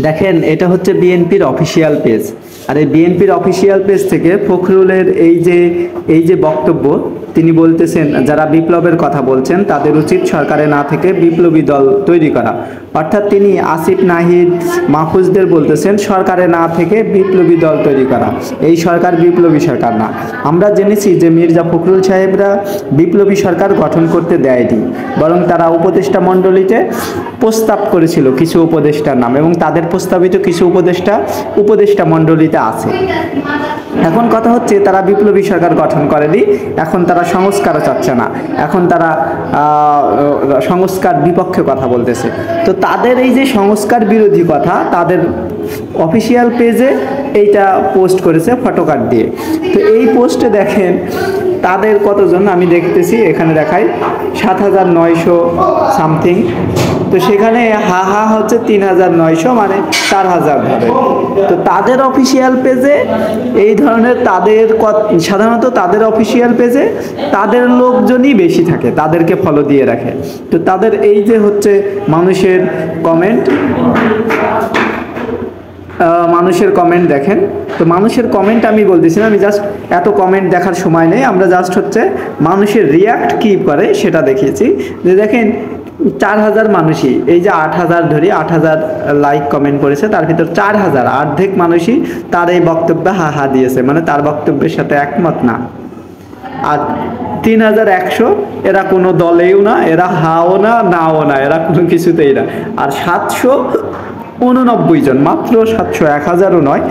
দেখেন, এটা হচ্ছে বিএনপির অফিসিয়াল পেজ। আর এই বিএনপির অফিসিয়াল পেজ থেকে ফখরুলের এই যে বক্তব্য, তিনি বলতেছেন যারা বিপ্লবের কথা বলছেন তাদের উচিত সরকারে না থেকে বিপ্লবী দল তৈরি করা। অর্থাৎ তিনি আসিফ, নাহিদ, মাহফুজদের বলতেছেন সরকারে না থেকে বিপ্লবী দল তৈরি করা। এই সরকার বিপ্লবী সরকার না। আমরা জেনেছি যে মির্জা ফখরুল সাহেবরা বিপ্লবী সরকার গঠন করতে দেয়নি, বরং তারা উপদেষ্টা মণ্ডলীতে প্রস্তাব করেছিল কিছু উপদেষ্টার নাম, এবং তাদের প্রস্তাবিত কিছু উপদেষ্টা মণ্ডলীতে আছে। এখন কথা হচ্ছে তারা বিপ্লবী সরকার গঠন করেনি, এখন তারা সংস্কারও চাচ্ছে না, এখন তারা সংস্কার বিপক্ষে কথা বলতেছে। তো তাদের এই যে সংস্কার বিরোধী কথা, তাদের অফিসিয়াল পেজে এইটা পোস্ট করেছে ফটোকার্ড দিয়ে। তো এই পোস্টে দেখেন তাদের কতজন, আমি দেখতেছি এখানে দেখাই 7,900 সামথিং। তো সেখানে হা হচ্ছে 3,900, মানে 4,000 ধরে। তো তাদের অফিসিয়াল পেজে এই ধরনের সাধারণত তাদের অফিসিয়াল পেজে তাদের লোকজনই বেশি থাকে, তাদেরকে ফলো দিয়ে রাখে। তো তাদের এই যে হচ্ছে মানুষের কমেন্ট দেখেন। তো মানুষের কমেন্ট আমি বলতেছি না, আমি জাস্ট এত কমেন্ট দেখার সময় নেই, আমরা জাস্ট হচ্ছে মানুষের রিয়াক্ট কী করে সেটা দেখিয়েছি। যে দেখেন 4,000 মানুষই, এই যে 8,000 ধরি, 8,000 লাইক কমেন্ট করেছে, তার ভিতর 4,000 অর্ধেক মানুষই তার এই বক্তব্যে হা দিয়েছে, মানে তার বক্তব্যের সাথে একমত না। আর 3,100 এরা কোনো দলেও না, এরা হাও না, নাও না, এরা কোনো কিছুতেই না। আর 789 জন, মাত্র 700, 1,000ও নয়,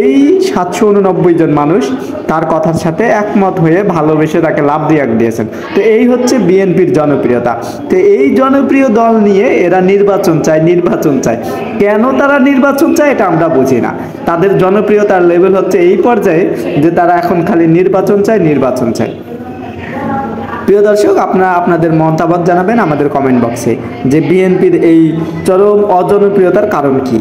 এই 789 জন মানুষ তার কথার সাথে একমত হয়ে ভালোবেসে তাকে লাভ দিয়েছেন। তো এই হচ্ছে বিএনপির জনপ্রিয়তা। তো এই জনপ্রিয় দল নিয়ে এরা নির্বাচন চায়। কেন তারা নির্বাচন চায় এটা আমরা বুঝি না। তাদের জনপ্রিয়তার লেভেল হচ্ছে এই পর্যায়ে যে তারা এখন খালি নির্বাচন চায়। প্রিয় দর্শক, আপনারা আপনাদের মতামত জানাবেন আমাদের কমেন্ট বক্সে যে বিএনপির এই চরম অজনপ্রিয়তার কারণ কি।